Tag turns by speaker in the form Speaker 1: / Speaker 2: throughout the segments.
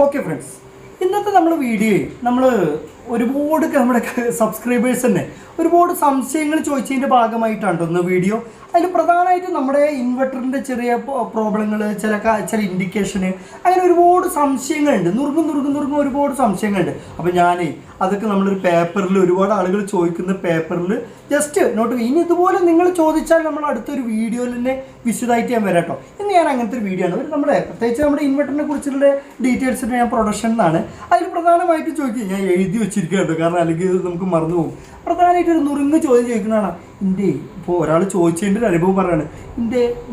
Speaker 1: Okay friends, ഇന്നത്തെ നമ്മുടെ വീഡിയോയിൽ നമ്മൾ ഒരുപാട് നമ്മുടെ സബ്സ്ക്രൈബേഴ്സ് തന്നെ ഒരുപാട് സംശയങ്ങൾ ചോദിച്ചതിൻ്റെ ഭാഗമായിട്ടാണ് ഇന്ന് വീഡിയോ. അതിൽ പ്രധാനമായിട്ടും നമ്മുടെ ഇൻവെർട്ടറിൻ്റെ ചെറിയ പ്രോബ്ലങ്ങൾ, ചില ഇൻഡിക്കേഷന്, അങ്ങനെ ഒരുപാട് സംശയങ്ങളുണ്ട്. നുറുങ്ങും ഒരുപാട് സംശയങ്ങളുണ്ട്. അപ്പോൾ ഞാനേ അതൊക്കെ നമ്മളൊരു പേപ്പറിൽ, ഒരുപാട് ആളുകൾ ചോദിക്കുന്ന പേപ്പറിൽ ജസ്റ്റ് നോട്ട്. ഇനി ഇതുപോലെ നിങ്ങൾ ചോദിച്ചാൽ നമ്മൾ അടുത്തൊരു വീഡിയോയിൽ തന്നെ വിശദമായിട്ട് ഞാൻ വരാം കേട്ടോ. ഇന്ന് ഞാൻ അങ്ങനത്തെ ഒരു വീഡിയോ ആണ്. നമ്മുടെ പ്രത്യേകിച്ച് നമ്മുടെ ഇൻവെർട്ടറിനെ കുറിച്ചുള്ള ഡീറ്റെയിൽസ് ഞാൻ പ്രൊഡക്ഷൻ എന്നാണ് അതിൽ പ്രധാനമായിട്ട് ചോദിക്കുക. ഞാൻ എഴുതി വെച്ചിരിക്കുകയാണ് കാരണം അല്ലെങ്കിൽ നമുക്ക് മറന്നു പോകും. പ്രധാനമായിട്ട് ഒരു നുറുങ്ങ് ചോദ്യം ചോദിക്കുന്നതാണ്. ഇപ്പോൾ ഒരാൾ ചോദിച്ചതിൻ്റെ ഒരു അനുഭവം പറയാണ്.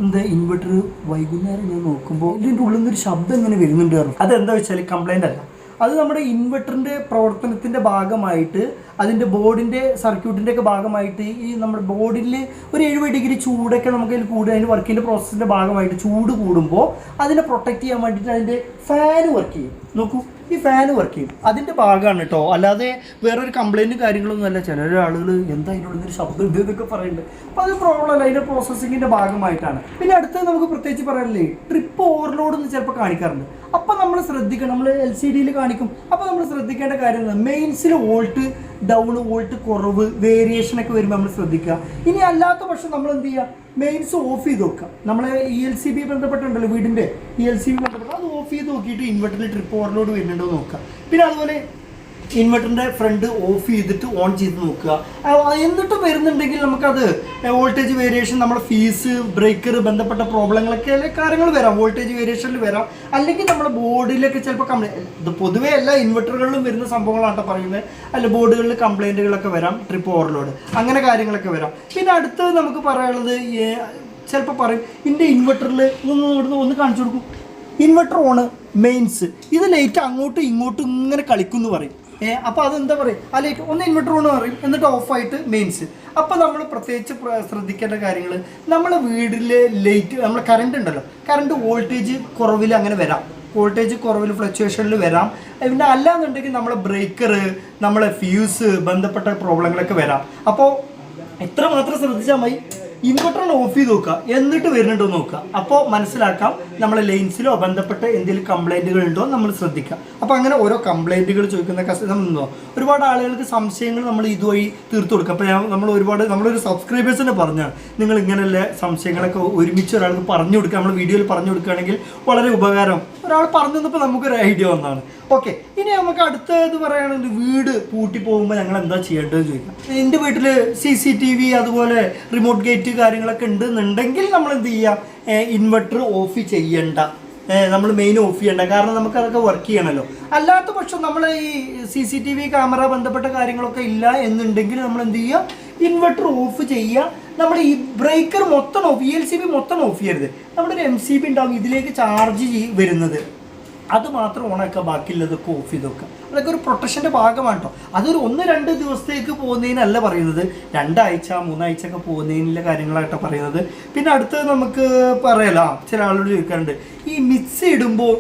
Speaker 1: എന്താ ഇൻവെർട്ടർ വൈകുന്നേരം ഞാൻ നോക്കുമ്പോൾ ഇതിൻ്റെ ഉള്ളിൽ നിന്നൊരു ശബ്ദം ഇങ്ങനെ വരുന്നുണ്ട് പറഞ്ഞു. അതെന്താ വെച്ചാൽ കംപ്ലൈൻ്റ് അല്ല, അത് നമ്മുടെ ഇൻവെർട്ടറിൻ്റെ പ്രവർത്തനത്തിൻ്റെ ഭാഗമായിട്ട്, അതിൻ്റെ ബോർഡിൻ്റെ സർക്യൂട്ടിൻ്റെ ഒക്കെ ഭാഗമായിട്ട് ഈ നമ്മുടെ ബോർഡിൽ ഒരു 70 ഡിഗ്രി ചൂടൊക്കെ നമുക്ക് അതിൽ കൂടുക. അതിൻ്റെ വർക്കിൻ്റെ പ്രോസസ്സിൻ്റെ ഭാഗമായിട്ട് ചൂട് കൂടുമ്പോൾ അതിനെ പ്രൊട്ടക്റ്റ് ചെയ്യാൻ വേണ്ടിയിട്ട് അതിൻ്റെ ഫാന് വർക്ക് ചെയ്യും. നോക്കൂ, ഈ ഫാന് വർക്ക് ചെയ്യും, അതിൻ്റെ ഭാഗമാണ് കേട്ടോ. അല്ലാതെ വേറൊരു കംപ്ലൈൻറ്റ് കാര്യങ്ങളൊന്നും അല്ല. ചില ആളുകൾ എന്താ അതിനുള്ളൊരു ശബ്ദം ഉണ്ട് എന്നൊക്കെ പറയുന്നുണ്ട്. അപ്പോൾ അത് പ്രോബ്ലം അല്ല, അതിൻ്റെ പ്രോസസ്സിങ്ങിൻ്റെ ഭാഗമായിട്ടാണ്. പിന്നെ അടുത്തത് നമുക്ക് പ്രത്യേകിച്ച് പറയാനില്ലേ, ട്രിപ്പ് ഓവർലോഡ് എന്ന് ചിലപ്പോൾ കാണിക്കാറുണ്ട്. അപ്പോൾ നമ്മൾ ശ്രദ്ധിക്കണം, നമ്മൾ LCDയിൽ കാണിക്കും. അപ്പോൾ നമ്മൾ ശ്രദ്ധിക്കേണ്ട കാര്യം മെയിൻസിൽ വോൾട്ട് ഡൗൺ, വോൾട്ട് കുറവ്, വേരിയേഷനൊക്കെ വരുമ്പോൾ നമ്മൾ ശ്രദ്ധിക്കുക. ഇനി അല്ലാത്ത പക്ഷം നമ്മൾ എന്ത് ചെയ്യുക, മെയിൻസ് ഓഫ് ചെയ്ത് നോക്കുക. നമ്മൾ ELCB ബന്ധപ്പെട്ടുണ്ടല്ലോ, വീടിൻ്റെ ELCB ബന്ധപ്പെട്ട് അത് ഓഫ് ചെയ്ത് നോക്കിയിട്ട് ഇൻവെർട്ടറിൽ ട്രിപ്പ് ഓവർലോഡ് വരുന്നുണ്ടോ നോക്കുക. പിന്നെ അതുപോലെ ഇൻവെർട്ടറിൻ്റെ ഫ്രണ്ട് ഓഫ് ചെയ്തിട്ട് ഓൺ ചെയ്ത് നോക്കുക. എന്നിട്ട് വരുന്നുണ്ടെങ്കിൽ നമുക്കത് വോൾട്ടേജ് വേരിയേഷൻ, നമ്മുടെ ഫീസ് ബ്രേക്കർ ബന്ധപ്പെട്ട പ്രോബ്ലങ്ങളൊക്കെ കാര്യങ്ങൾ വരാം, വോൾട്ടേജ് വേരിയേഷനിൽ വരാം. അല്ലെങ്കിൽ നമ്മുടെ ബോർഡിലൊക്കെ ചിലപ്പോൾ ഇത് പൊതുവേ എല്ലാ ഇൻവെർട്ടറുകളിലും വരുന്ന സംഭവങ്ങളാണ് പറയുന്നത്. അല്ല, ബോർഡുകളിൽ കംപ്ലൈൻറ്റുകളൊക്കെ വരാം, ട്രിപ്പ് ഓവർലോഡ്, അങ്ങനെ കാര്യങ്ങളൊക്കെ വരാം. പിന്നെ അടുത്തത് നമുക്ക് പറയാനുള്ളത്, ചിലപ്പോൾ പറയും എൻ്റെ ഇൻവെർട്ടറിൽ ഒന്ന് കാണിച്ചു കൊടുക്കും, ഇൻവെർട്ടർ ഓണ്, മെയിൻസ് ഇത് ലൈറ്റ് അങ്ങോട്ടും ഇങ്ങോട്ടും ഇങ്ങനെ കളിക്കുമെന്ന് പറയും. അപ്പോൾ അതെന്താ പറയും, ആ ലൈറ്റ് ഒന്ന് ഇൻവെർട്ടർ ഓണ് പറയും, എന്നിട്ട് ഓഫായിട്ട് മെയിൻസ്. അപ്പോൾ നമ്മൾ പ്രത്യേകിച്ച് ശ്രദ്ധിക്കേണ്ട കാര്യങ്ങൾ, നമ്മളെ വീട്ടിലെ ലൈറ്റ്, നമ്മളെ കറണ്ട് ഉണ്ടല്ലോ, കറണ്ട് വോൾട്ടേജ് കുറവിൽ അങ്ങനെ വരാം, വോൾട്ടേജ് കുറവിൽ ഫ്ലക്ച്വേഷനിൽ വരാം. പിന്നെ അല്ലാന്നുണ്ടെങ്കിൽ നമ്മളെ ബ്രേക്കർ, നമ്മളെ ഫ്യൂസ് ബന്ധപ്പെട്ട പ്രോബ്ലങ്ങളൊക്കെ വരാം. അപ്പോൾ എത്ര മാത്രം ശ്രദ്ധിച്ചാൽ മതി, ഇൻവെർട്ടറിനെ ഓഫ് ചെയ്ത് നോക്കുക, എന്നിട്ട് വരുന്നുണ്ടോ നോക്കുക. അപ്പോൾ മനസ്സിലാക്കാം നമ്മളെ ലൈൻസിലോ ബന്ധപ്പെട്ട് എന്തെങ്കിലും കംപ്ലൈൻറ്റുകൾ ഉണ്ടോ നമ്മൾ ശ്രദ്ധിക്കുക. അപ്പോൾ അങ്ങനെ ഓരോ കംപ്ലൈൻറ്റുകൾ ചോദിക്കുന്ന കസ്റ്റമർ ഒരുപാട് ആളുകൾക്ക് സംശയങ്ങൾ നമ്മൾ ഇതുവഴി തീർത്തു കൊടുക്കുക. അപ്പോൾ നമ്മളൊരു സബ്സ്ക്രൈബേഴ്സിനെ പറഞ്ഞാണ്, നിങ്ങൾ ഇങ്ങനെയുള്ള സംശയങ്ങളൊക്കെ ഒരുമിച്ച് ഒരാൾക്ക് പറഞ്ഞു കൊടുക്കുക, നമ്മൾ വീഡിയോയിൽ പറഞ്ഞു കൊടുക്കുകയാണെങ്കിൽ വളരെ ഉപകാരം. ഒരാൾ പറഞ്ഞു തന്നപ്പോൾ നമുക്കൊരു ഐഡിയ വന്നതാണ്. ഓക്കെ, ഇനി നമുക്ക് അടുത്തത് പറയുകയാണെങ്കിൽ വീട് പൂട്ടി പോകുമ്പോൾ ഞങ്ങൾ എന്താ ചെയ്യേണ്ടതെന്ന് ചോദിക്കാം. എൻ്റെ വീട്ടിൽ CCTV അതുപോലെ റിമോട്ട് ഗേറ്റ് കാര്യങ്ങളൊക്കെ ഉണ്ടെന്നുണ്ടെങ്കിൽ നമ്മൾ എന്ത് ചെയ്യുക, ഇൻവെർട്ടർ ഓഫ് ചെയ്യണ്ട, നമ്മൾ മെയിൻ ഓഫ് ചെയ്യണ്ട, കാരണം നമുക്ക് അതൊക്കെ വർക്ക് ചെയ്യണമല്ലോ. അല്ലാത്ത പക്ഷം നമ്മൾ ഈ CCTV ക്യാമറ ബന്ധപ്പെട്ട കാര്യങ്ങളൊക്കെ ഇല്ല എന്നുണ്ടെങ്കിൽ നമ്മൾ എന്ത് ചെയ്യുക, ഇൻവെർട്ടർ ഓഫ് ചെയ്യുക. നമ്മൾ ഈ ബ്രേക്കർ മൊത്തം ഓഫ്, ELCB മൊത്തം ഓഫ് ചെയ്യരുത്. നമ്മുടെ ഒരു MCB ഉണ്ടാവും ഇതിലേക്ക് ചാർജ് വരുന്നത്, അത് മാത്രം ഓണാക്കുക, ബാക്കിയുള്ളതൊക്കെ ഓഫ് ചെയ്ത് വെക്കുക. അതൊക്കെ ഒരു പ്രൊട്ടക്ഷൻ്റെ ഭാഗമാണ് കേട്ടോ. അതൊരു 1-2 ദിവസത്തേക്ക് പോകുന്നതിനല്ല പറയുന്നത്, 2 ആഴ്ച 3 ആഴ്ച ഒക്കെ പോകുന്നതിനുള്ള കാര്യങ്ങളായിട്ടോ പറയുന്നത്. പിന്നെ അടുത്തത് നമുക്ക് പറയാലോ, ചില ആളോട് ചോദിക്കാറുണ്ട്, ഈ മിക്സി ഇടുമ്പോൾ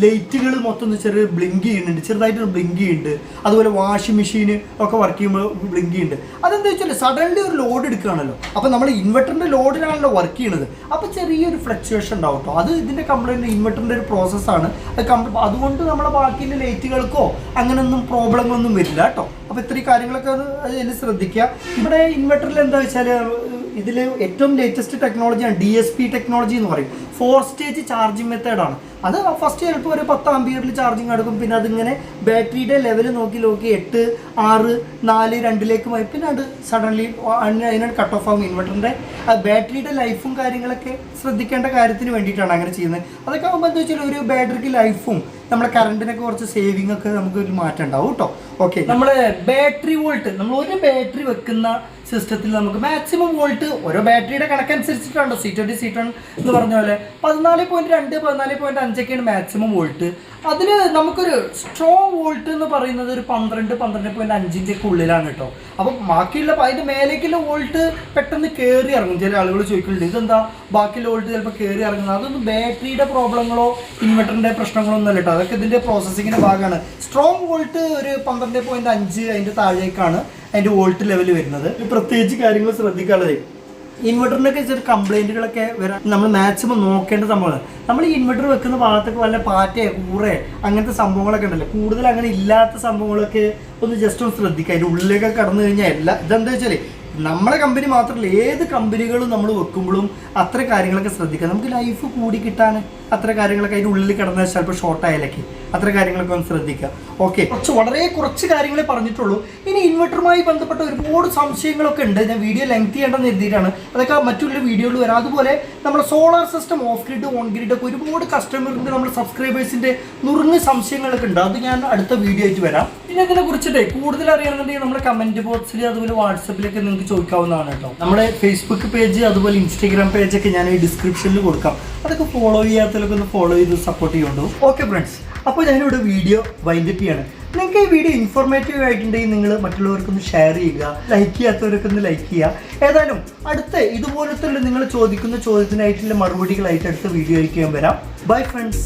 Speaker 1: ലൈറ്റുകൾ മൊത്തം ചെറിയ ബ്ലിങ്ക് ചെയ്യുന്നുണ്ട്, ചെറുതായിട്ടൊരു ബ്ലിങ്ക് ചെയ്യുന്നുണ്ട്. അതുപോലെ വാഷിംഗ് മെഷീൻ ഒക്കെ വർക്ക് ചെയ്യുമ്പോൾ ബ്ലിങ്ക് ചെയ്യുന്നുണ്ട്. അതെന്താ വെച്ചാൽ സഡൻലി ഒരു ലോഡ് എടുക്കുകയാണല്ലോ, അപ്പോൾ നമ്മൾ ഇൻവെർട്ടറിൻ്റെ ലോഡിലാണല്ലോ വർക്ക് ചെയ്യുന്നത്. അപ്പോൾ ചെറിയൊരു ഫ്ലക്ച്വേഷൻ ഉണ്ടാവും കേട്ടോ. അത് ഇതിൻ്റെ കംപ്ലൈൻറ്റ് ഇൻവെർട്ടറിൻ്റെ ഒരു പ്രോസസ്സാണ്. അതുകൊണ്ട് നമ്മളെ ബാക്കിയുള്ള ലൈറ്റുകൾക്കോ അങ്ങനെയൊന്നും പ്രോബ്ലങ്ങളൊന്നും വരില്ല കേട്ടോ. അപ്പോൾ ഇത്രയും കാര്യങ്ങളൊക്കെ അതിൽ ശ്രദ്ധിക്കുക. ഇവിടെ ഇൻവെർട്ടറിൽ എന്താ വെച്ചാൽ ഇതിൽ ഏറ്റവും ലേറ്റസ്റ്റ് ടെക്നോളജിയാണ് DSP ടെക്നോളജി എന്ന് പറയും. 4 സ്റ്റേജ് ചാർജിങ് മെത്തേഡാണ്. അത് ഫസ്റ്റ് ചിലപ്പോൾ ഒരു 10 ആംപിയറിൽ ചാർജിങ് എടുക്കും. പിന്നെ അതിങ്ങനെ ബാറ്ററിയുടെ ലെവൽ നോക്കി 8, 6, 4, 2ലേക്ക് പോയി പിന്നെ അത് സഡൻലി അതിനാണ് കട്ട് ഓഫ് ആകും. ഇൻവെർട്ടറിൻ്റെ ബാറ്ററിയുടെ ലൈഫും കാര്യങ്ങളൊക്കെ ശ്രദ്ധിക്കേണ്ട കാര്യത്തിന് വേണ്ടിയിട്ടാണ് അങ്ങനെ ചെയ്യുന്നത്. അതൊക്കെ ആകുമ്പോൾ എന്താ വെച്ചാൽ ഒരു ബാറ്ററിക്ക് ലൈഫും നമ്മുടെ കറണ്ടിനൊക്കെ കുറച്ച് സേവിങ് ഒക്കെ നമുക്ക് ഒരു മാറ്റം ഉണ്ടാവും കേട്ടോ. ഓക്കെ, നമ്മളെ ബാറ്ററി വോൾട്ട്, നമ്മൾ ഒരു ബാറ്ററി വെക്കുന്ന സിസ്റ്റത്തിൽ നമുക്ക് മാക്സിമം വോൾട്ട് ഓരോ ബാറ്ററിയുടെ കണക്കനുസരിച്ചിട്ടുണ്ടോ, C20 C10 എന്ന് പറഞ്ഞ പോലെ 14.2 14.5ഒക്കെയാണ് മാക്സിമം വോൾട്ട്. അതിൽ നമുക്കൊരു സ്ട്രോങ് വോൾട്ട് എന്ന് പറയുന്നത് ഒരു 12-12.5 ഒക്കെ ഉള്ളിലാണ് കേട്ടോ. അപ്പം ബാക്കിയുള്ള അതിൻ്റെ മേലേക്കുള്ള വോൾട്ട് പെട്ടെന്ന് കയറി ഇറങ്ങും. ചില ആളുകൾ ചോദിക്കുന്നുണ്ട് ഇതെന്താ ബാക്കിയുള്ള വോൾട്ട് ചിലപ്പോൾ കയറി ഇറങ്ങുന്നത്. അതൊന്നും ബാറ്ററിയുടെ പ്രോബ്ലങ്ങളോ ഇൻവെർട്ടറിൻ്റെ പ്രശ്നങ്ങളോ ഒന്നും അല്ല കേട്ടോ. അതൊക്കെ ഇതിൻ്റെ പ്രോസസ്സിങ്ങിൻ്റെ ഭാഗമാണ്. സ്ട്രോങ് വോൾട്ട് ഒരു 12.5 അതിൻ്റെ താഴേക്കാണ് അതിൻ്റെ വോൾട്ട് ലെവൽ വരുന്നത്. പ്രത്യേകിച്ച് കാര്യങ്ങൾ ശ്രദ്ധിക്കാനുള്ളത്, ഇൻവെർട്ടറിനൊക്കെ ചെറിയ കംപ്ലൈൻറ്റുകളൊക്കെ വരാൻ നമ്മൾ മാക്സിമം നോക്കേണ്ട സംഭവമാണ്. നമ്മൾ ഈ ഇൻവെർട്ടർ വെക്കുന്ന ഭാഗത്തൊക്കെ വല്ല പാറ്റയോ കൂറേ അങ്ങനത്തെ സംഭവങ്ങളൊക്കെ ഉണ്ടല്ലോ, കൂടുതൽ അങ്ങനെ ഇല്ലാത്ത സംഭവങ്ങളൊക്കെ ഒന്ന് ജസ്റ്റ് ഒന്ന് ശ്രദ്ധിക്കുക. അതിൻ്റെ ഉള്ളിലേക്ക് കടന്നു കഴിഞ്ഞാൽ ഇതെന്താ വെച്ചാൽ നമ്മളെ കമ്പനി മാത്രമല്ല ഏത് കമ്പനികളും നമ്മൾ വെക്കുമ്പോഴും അത്ര കാര്യങ്ങളൊക്കെ ശ്രദ്ധിക്കുക. നമുക്ക് ലൈഫ് കൂടി കിട്ടാൻ അത്ര കാര്യങ്ങളൊക്കെ അതിൻ്റെ ഉള്ളിൽ കിടന്നാൽ ചിലപ്പോൾ ഷോർട്ട് ആയാലൊക്കെ അത്ര കാര്യങ്ങളൊക്കെ ഒന്ന് ശ്രദ്ധിക്കുക. ഓക്കെ, വളരെ കുറച്ച് കാര്യങ്ങളെ പറഞ്ഞിട്ടുള്ളൂ. ഇനി ഇൻവെർട്ടറുമായി ബന്ധപ്പെട്ട ഒരുപാട് സംശയങ്ങളൊക്കെ ഉണ്ട്. ഞാൻ വീഡിയോ ലെങ്ത് ചെയ്യേണ്ടെന്ന് എഴുതിയിട്ടാണ്, അതൊക്കെ മറ്റുള്ള വീഡിയോയിൽ വരാം. അതുപോലെ നമ്മുടെ solar system off grid on grid ഒക്കെ ഒരുപാട് കസ്റ്റമറിൻ്റെ നമ്മുടെ സബ്സ്ക്രൈബേഴ്സിൻ്റെ നുറുങ്ങ് സംശയങ്ങളൊക്കെ ഉണ്ട്. അത് ഞാൻ അടുത്ത വീഡിയോ ആയിട്ട് വരാം. പിന്നെ അതിനെ കുറിച്ചിട്ട് കൂടുതൽ അറിയണമെന്നുണ്ടെങ്കിൽ നമ്മുടെ കമൻറ്റ് ബോക്സിൽ അതുപോലെ വാട്സപ്പിലൊക്കെ നിങ്ങൾക്ക് ചോദിക്കാവുന്നതാണ് കേട്ടോ. നമ്മുടെ ഫേസ്ബുക്ക് പേജ് അതുപോലെ ഇൻസ്റ്റാഗ്രാം പേജൊക്കെ ഞാൻ ഈ ഡിസ്ക്രിപ്ഷനിൽ കൊടുക്കാം. അതൊക്കെ ഫോളോ ചെയ്യാത്തവരൊക്കെ ഒന്ന് ഫോളോ ചെയ്ത് സപ്പോർട്ട് ചെയ്യുന്നുണ്ടോ. ഓക്കെ ഫ്രണ്ട്സ്, അപ്പോൾ ഞാനിവിടെ വീഡിയോ വൈൻഡപ്പ് ചെയ്യാണ്. നിങ്ങൾക്ക് ഈ വീഡിയോ ഇൻഫോർമേറ്റീവ് ആയിട്ടുണ്ടെങ്കിൽ നിങ്ങൾ മറ്റുള്ളവർക്കൊന്ന് ഷെയർ ചെയ്യുക, ലൈക്ക് ചെയ്യാത്തവരൊക്കെ ഒന്ന് ലൈക്ക് ചെയ്യുക. ഏതായാലും അടുത്ത ഇതുപോലത്തെ നിങ്ങൾ ചോദിക്കുന്ന ചോദ്യത്തിനായിട്ടുള്ള മറുപടികളായിട്ട് അടുത്ത വീഡിയോ ആയിട്ട് ഞാൻ വരാം. Bye friends.